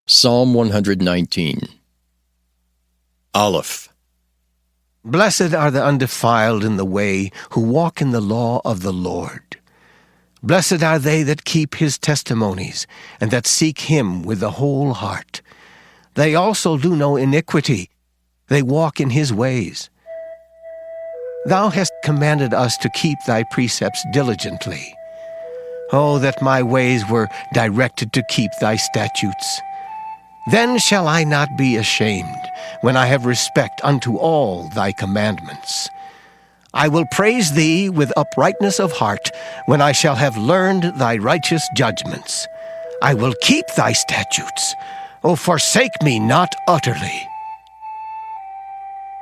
Psalm 119. Aleph. Blessed are the undefiled in the way, who walk in the law of the Lord. Blessed are they that keep his testimonies, and that seek him with the whole heart. They also do no iniquity, they walk in his ways. Thou hast commanded us to keep thy precepts diligently. Oh, that my ways were directed to keep thy statutes. Then shall I not be ashamed, when I have respect unto all thy commandments. I will praise thee with uprightness of heart, when I shall have learned thy righteous judgments. I will keep thy statutes. O forsake me not utterly.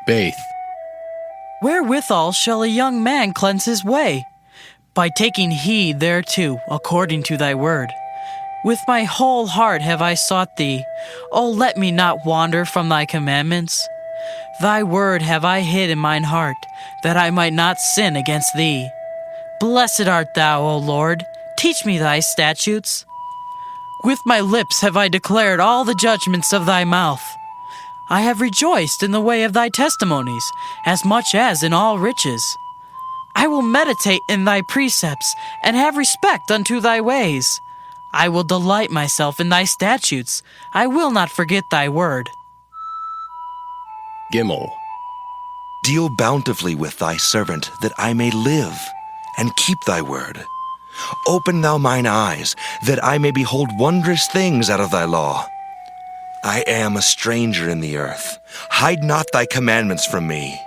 Baith. Wherewithal shall a young man cleanse his way? By taking heed thereto, according to thy word. With my whole heart have I sought thee. O let me not wander from thy commandments. Thy word have I hid in mine heart, that I might not sin against thee. Blessed art thou, O Lord. Teach me thy statutes. With my lips have I declared all the judgments of thy mouth. I have rejoiced in the way of thy testimonies, as much as in all riches. I will meditate in thy precepts, and have respect unto thy ways. I will delight myself in thy statutes. I will not forget thy word. Gimel. Deal bountifully with thy servant, that I may live, and keep thy word. Open thou mine eyes, that I may behold wondrous things out of thy law. I am a stranger in the earth. Hide not thy commandments from me.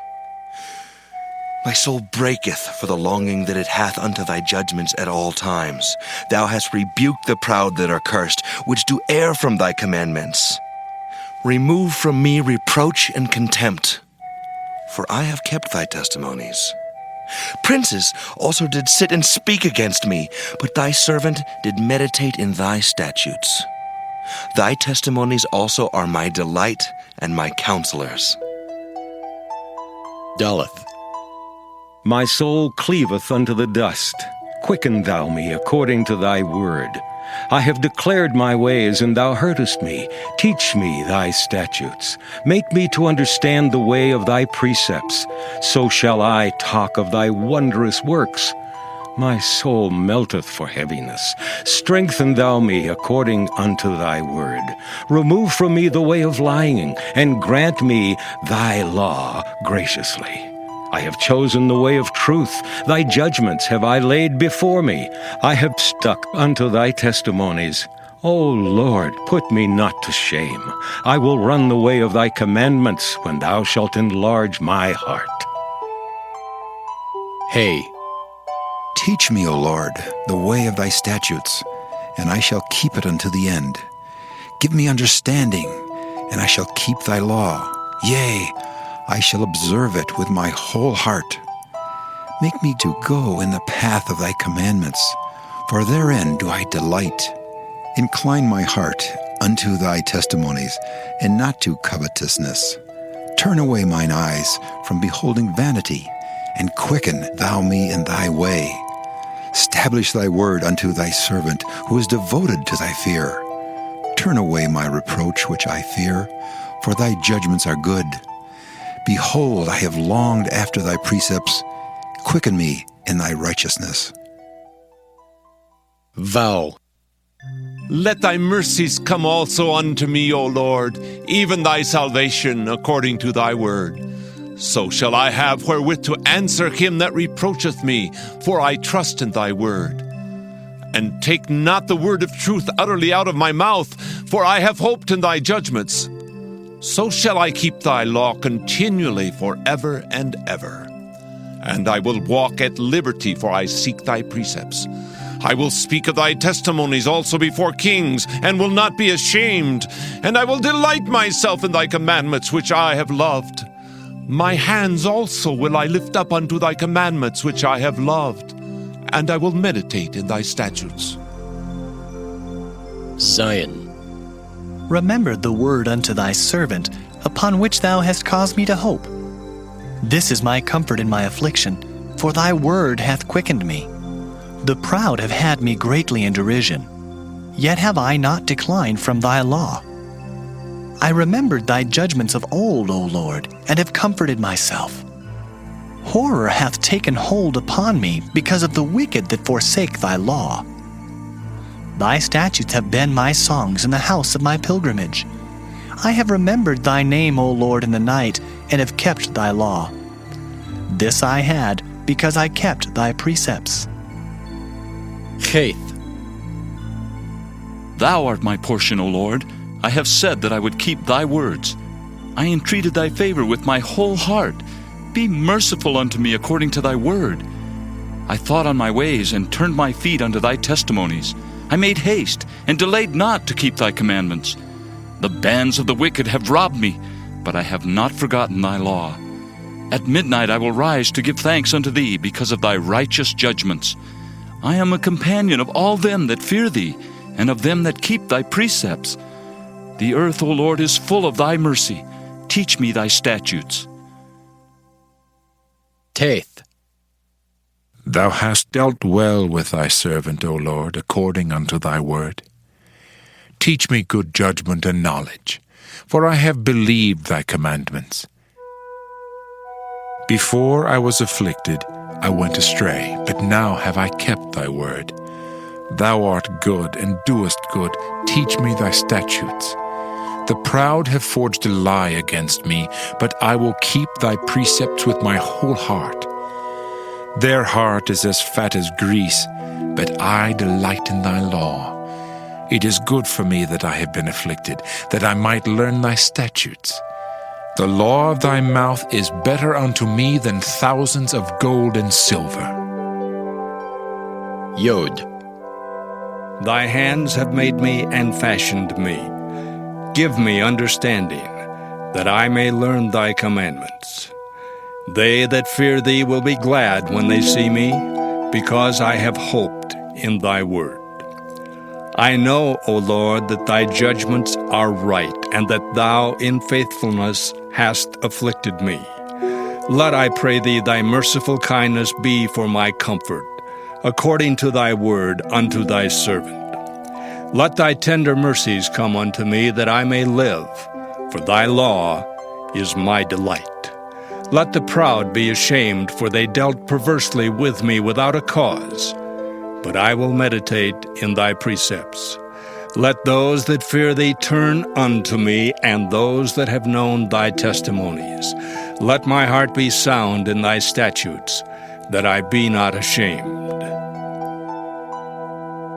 My soul breaketh for the longing that it hath unto thy judgments at all times. Thou hast rebuked the proud that are cursed, which do err from thy commandments. Remove from me reproach and contempt, for I have kept thy testimonies. Princes also did sit and speak against me, but thy servant did meditate in thy statutes. Thy testimonies also are my delight and my counselors. Daleth. My soul cleaveth unto the dust. Quicken thou me according to thy word. I have declared my ways, and thou heardest me. Teach me thy statutes. Make me to understand the way of thy precepts. So shall I talk of thy wondrous works. My soul melteth for heaviness. Strengthen thou me according unto thy word. Remove from me the way of lying, and grant me thy law graciously. I have chosen the way of truth. Thy judgments have I laid before me. I have stuck unto thy testimonies. O Lord, put me not to shame. I will run the way of thy commandments when thou shalt enlarge my heart. Hay. Teach me, O Lord, the way of thy statutes, and I shall keep it unto the end. Give me understanding, and I shall keep thy law. Yea, I shall observe it with my whole heart. Make me to go in the path of thy commandments, for therein do I delight. Incline my heart unto thy testimonies, and not to covetousness. Turn away mine eyes from beholding vanity, and quicken thou me in thy way. Establish thy word unto thy servant, who is devoted to thy fear. Turn away my reproach which I fear, for thy judgments are good. Behold, I have longed after thy precepts. Quicken me in thy righteousness. Vow. Let thy mercies come also unto me, O Lord, even thy salvation according to thy word. So shall I have wherewith to answer him that reproacheth me, for I trust in thy word. And take not the word of truth utterly out of my mouth, for I have hoped in thy judgments. So shall I keep thy law continually forever and ever. And I will walk at liberty, for I seek thy precepts. I will speak of thy testimonies also before kings, and will not be ashamed. And I will delight myself in thy commandments, which I have loved. My hands also will I lift up unto thy commandments, which I have loved. And I will meditate in thy statutes. Zion. Remember the word unto thy servant, upon which thou hast caused me to hope. This is my comfort in my affliction, for thy word hath quickened me. The proud have had me greatly in derision, yet have I not declined from thy law. I remembered thy judgments of old, O Lord, and have comforted myself. Horror hath taken hold upon me because of the wicked that forsake thy law. Thy statutes have been my songs in the house of my pilgrimage. I have remembered thy name, O Lord, in the night, and have kept thy law. This I had because I kept thy precepts. Cheth. Thou art my portion, O Lord. I have said that I would keep thy words. I entreated thy favor with my whole heart. Be merciful unto me according to thy word. I thought on my ways and turned my feet unto thy testimonies. I made haste and delayed not to keep thy commandments. The bands of the wicked have robbed me, but I have not forgotten thy law. At midnight I will rise to give thanks unto thee because of thy righteous judgments. I am a companion of all them that fear thee, and of them that keep thy precepts. The earth, O Lord, is full of thy mercy. Teach me thy statutes. Teth. Thou hast dealt well with thy servant, O Lord, according unto thy word. Teach me good judgment and knowledge, for I have believed thy commandments. Before I was afflicted, I went astray, but now have I kept thy word. Thou art good and doest good. Teach me thy statutes. The proud have forged a lie against me, but I will keep thy precepts with my whole heart. Their heart is as fat as grease, but I delight in thy law. It is good for me that I have been afflicted, that I might learn thy statutes. The law of thy mouth is better unto me than thousands of gold and silver. Yod. Thy hands have made me and fashioned me. Give me understanding, that I may learn thy commandments. They that fear thee will be glad when they see me, because I have hoped in thy word. I know, O Lord, that thy judgments are right, and that thou in faithfulness hast afflicted me. Let, I pray thee, thy merciful kindness be for my comfort, according to thy word unto thy servant. Let thy tender mercies come unto me, that I may live, for thy law is my delight. Let the proud be ashamed, for they dealt perversely with me without a cause. But I will meditate in thy precepts. Let those that fear thee turn unto me, and those that have known thy testimonies. Let my heart be sound in thy statutes, that I be not ashamed.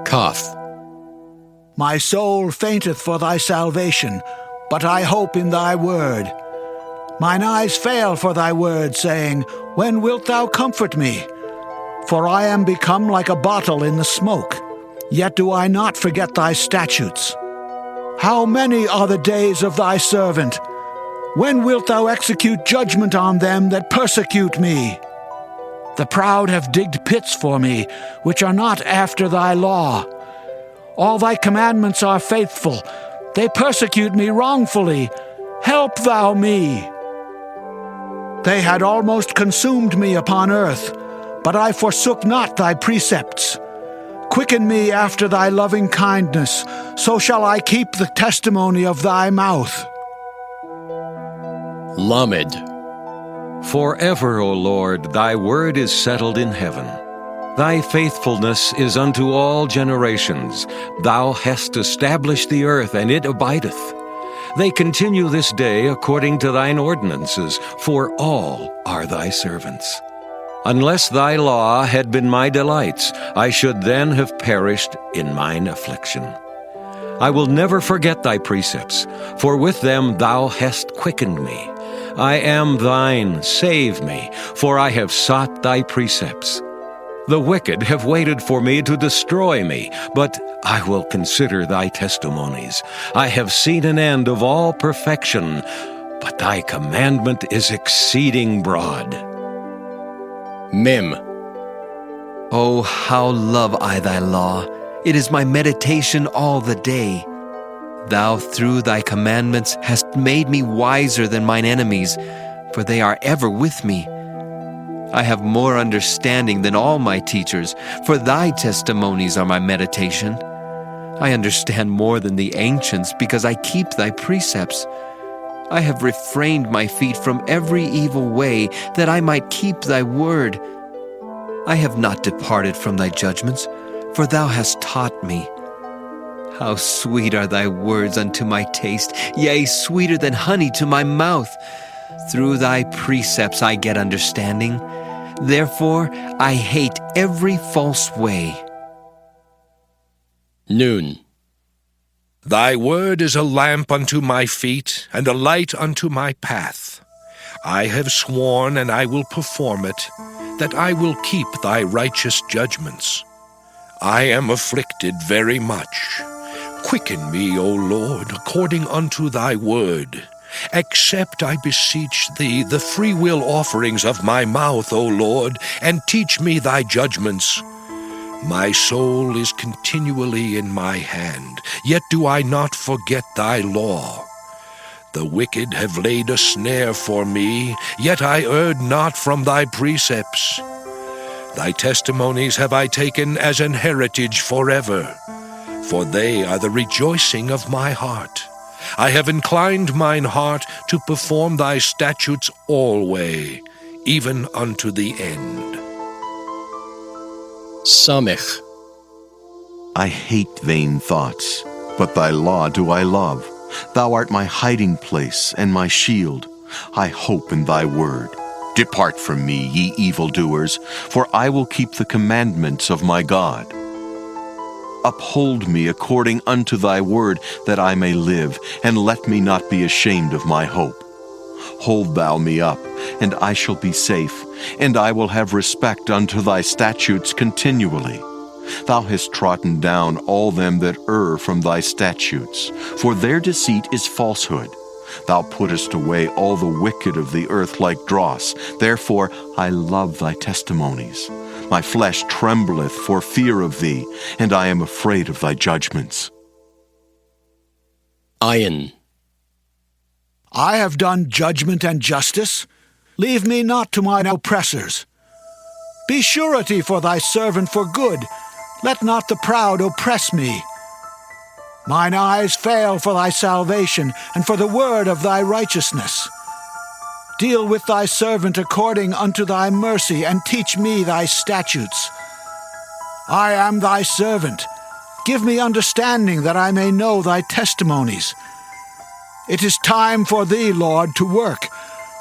Kaf. My soul fainteth for thy salvation, but I hope in thy word. Mine eyes fail for thy word, saying, When wilt thou comfort me? For I am become like a bottle in the smoke, yet do I not forget thy statutes. How many are the days of thy servant? When wilt thou execute judgment on them that persecute me? The proud have digged pits for me, which are not after thy law. All thy commandments are faithful. They persecute me wrongfully. Help thou me. They had almost consumed me upon earth, but I forsook not thy precepts. Quicken me after thy loving kindness, so shall I keep the testimony of thy mouth. Lamed. Forever, O Lord, thy word is settled in heaven. Thy faithfulness is unto all generations. Thou hast established the earth, and it abideth. They continue this day according to thine ordinances, for all are thy servants. Unless thy law had been my delights, I should then have perished in mine affliction. I will never forget thy precepts, for with them thou hast quickened me. I am thine, save me, for I have sought thy precepts. The wicked have waited for me to destroy me, but I will consider thy testimonies. I have seen an end of all perfection, but thy commandment is exceeding broad. Mem. Oh, how love I thy law! It is my meditation all the day. Thou through thy commandments hast made me wiser than mine enemies, for they are ever with me. I have more understanding than all my teachers, for thy testimonies are my meditation. I understand more than the ancients because I keep thy precepts. I have refrained my feet from every evil way that I might keep thy word. I have not departed from thy judgments, for thou hast taught me. How sweet are thy words unto my taste, yea, sweeter than honey to my mouth. Through thy precepts I get understanding. Therefore I hate every false way. Noon. Thy word is a lamp unto my feet, and a light unto my path. I have sworn, and I will perform it, that I will keep thy righteous judgments. I am afflicted very much. Quicken me, O Lord, according unto thy word. Accept, I beseech thee, the freewill offerings of my mouth, O Lord, and teach me thy judgments. My soul is continually in my hand, yet do I not forget thy law. The wicked have laid a snare for me, yet I erred not from thy precepts. Thy testimonies have I taken as an heritage forever, for they are the rejoicing of my heart. I have inclined mine heart to perform thy statutes alway, even unto the end. Samech. I hate vain thoughts, but thy law do I love. Thou art my hiding place and my shield. I hope in thy word. Depart from me, ye evildoers, for I will keep the commandments of my God. Uphold me according unto thy word, that I may live, and let me not be ashamed of my hope. Hold thou me up, and I shall be safe, and I will have respect unto thy statutes continually. Thou hast trodden down all them that err from thy statutes, for their deceit is falsehood. Thou puttest away all the wicked of the earth like dross. Therefore I love thy testimonies. My flesh trembleth for fear of thee, and I am afraid of thy judgments. Ayin. I have done judgment and justice. Leave me not to mine oppressors. Be surety for thy servant for good. Let not the proud oppress me. Mine eyes fail for thy salvation, and for the word of thy righteousness. Deal with thy servant according unto thy mercy, and teach me thy statutes. I am thy servant. Give me understanding, that I may know thy testimonies. It is time for thee, Lord, to work,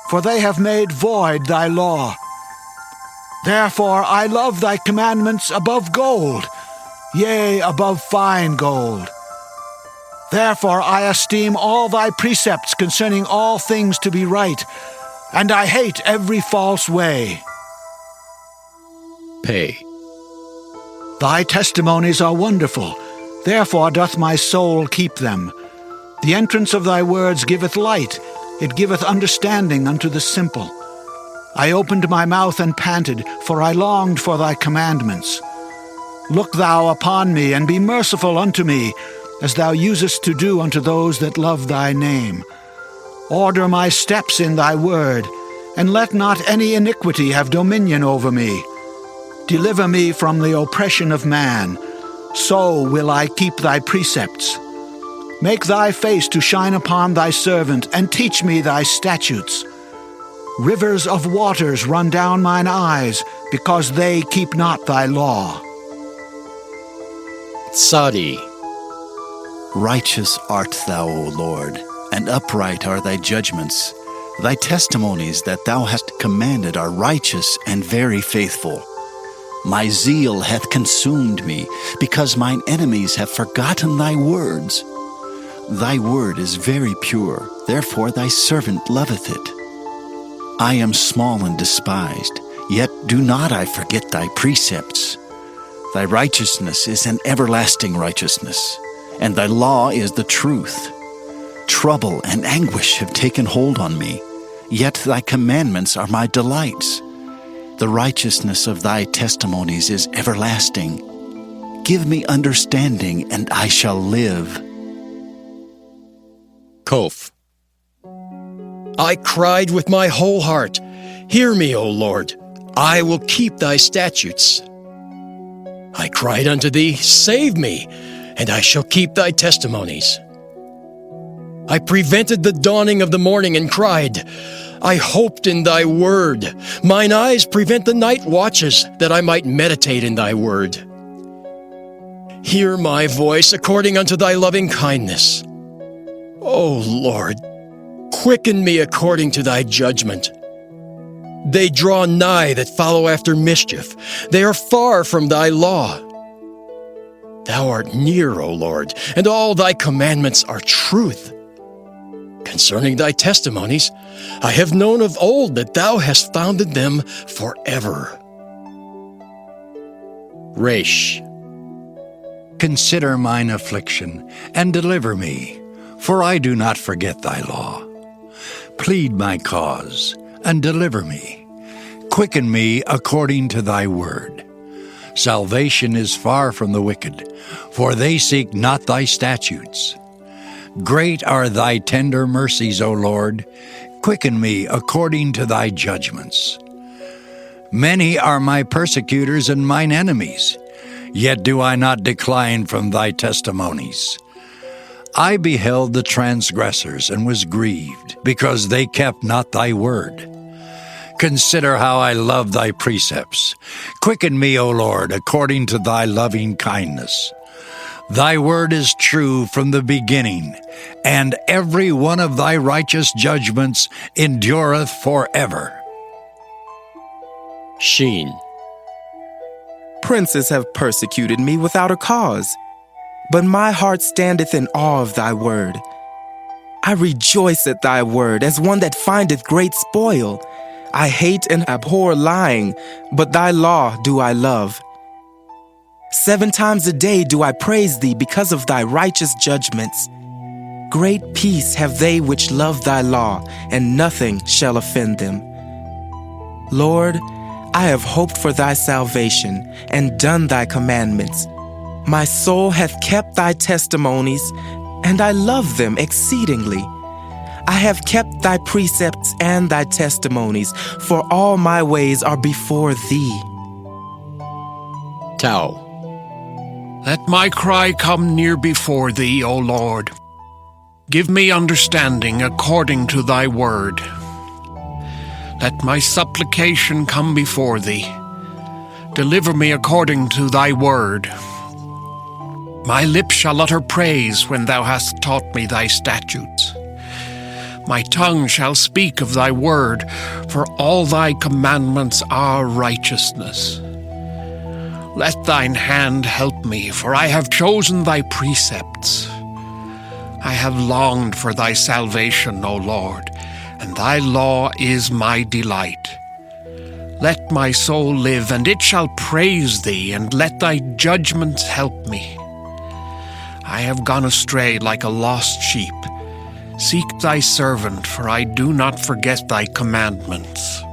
for they have made void thy law. Therefore I love thy commandments above gold, yea, above fine gold. Therefore I esteem all thy precepts concerning all things to be right, and I hate every false way. Pay. Thy testimonies are wonderful, therefore doth my soul keep them. The entrance of thy words giveth light, it giveth understanding unto the simple. I opened my mouth and panted, for I longed for thy commandments. Look thou upon me, and be merciful unto me, as thou usest to do unto those that love thy name. Order my steps in thy word, and let not any iniquity have dominion over me. Deliver me from the oppression of man, so will I keep thy precepts. Make thy face to shine upon thy servant, and teach me thy statutes. Rivers of waters run down mine eyes, because they keep not thy law. Tzadi. Righteous art thou, O Lord, and upright are thy judgments. Thy testimonies that thou hast commanded are righteous and very faithful. My zeal hath consumed me, because mine enemies have forgotten thy words. Thy word is very pure, therefore thy servant loveth it. I am small and despised, yet do not I forget thy precepts. Thy righteousness is an everlasting righteousness, and thy law is the truth. Trouble and anguish have taken hold on me, yet thy commandments are my delights. The righteousness of thy testimonies is everlasting. Give me understanding, and I shall live. Kof. I cried with my whole heart, hear me, O Lord, I will keep thy statutes. I cried unto thee, save me, and I shall keep thy testimonies. I prevented the dawning of the morning and cried, I hoped in thy word. Mine eyes prevent the night watches, that I might meditate in thy word. Hear my voice according unto thy loving kindness. O Lord, quicken me according to thy judgment. They draw nigh that follow after mischief. They are far from thy law. Thou art near, O Lord, and all thy commandments are truth. Concerning thy testimonies, I have known of old that thou hast founded them forever. Resh. Consider mine affliction, and deliver me, for I do not forget thy law. Plead my cause, and deliver me. Quicken me according to thy word. Salvation is far from the wicked, for they seek not thy statutes. Great are thy tender mercies, O Lord. Quicken me according to thy judgments. Many are my persecutors and mine enemies, yet do I not decline from thy testimonies. I beheld the transgressors and was grieved, because they kept not thy word. Consider how I love thy precepts. Quicken me, O Lord, according to thy loving kindness. Thy word is true from the beginning, and every one of thy righteous judgments endureth forever. Sheen. Princes have persecuted me without a cause, but my heart standeth in awe of thy word. I rejoice at thy word as one that findeth great spoil. I hate and abhor lying, but thy law do I love. 7 times a day do I praise thee because of thy righteous judgments. Great peace have they which love thy law, and nothing shall offend them. Lord, I have hoped for thy salvation, and done thy commandments. My soul hath kept thy testimonies, and I love them exceedingly. I have kept thy precepts and thy testimonies, for all my ways are before thee. Tau. Let my cry come near before thee, O Lord. Give me understanding according to thy word. Let my supplication come before thee. Deliver me according to thy word. My lips shall utter praise when thou hast taught me thy statutes. My tongue shall speak of thy word, for all thy commandments are righteousness. Let thine hand help me, for I have chosen thy precepts. I have longed for thy salvation, O Lord, and thy law is my delight. Let my soul live, and it shall praise thee, and let thy judgments help me. I have gone astray like a lost sheep. Seek thy servant, for I do not forget thy commandments.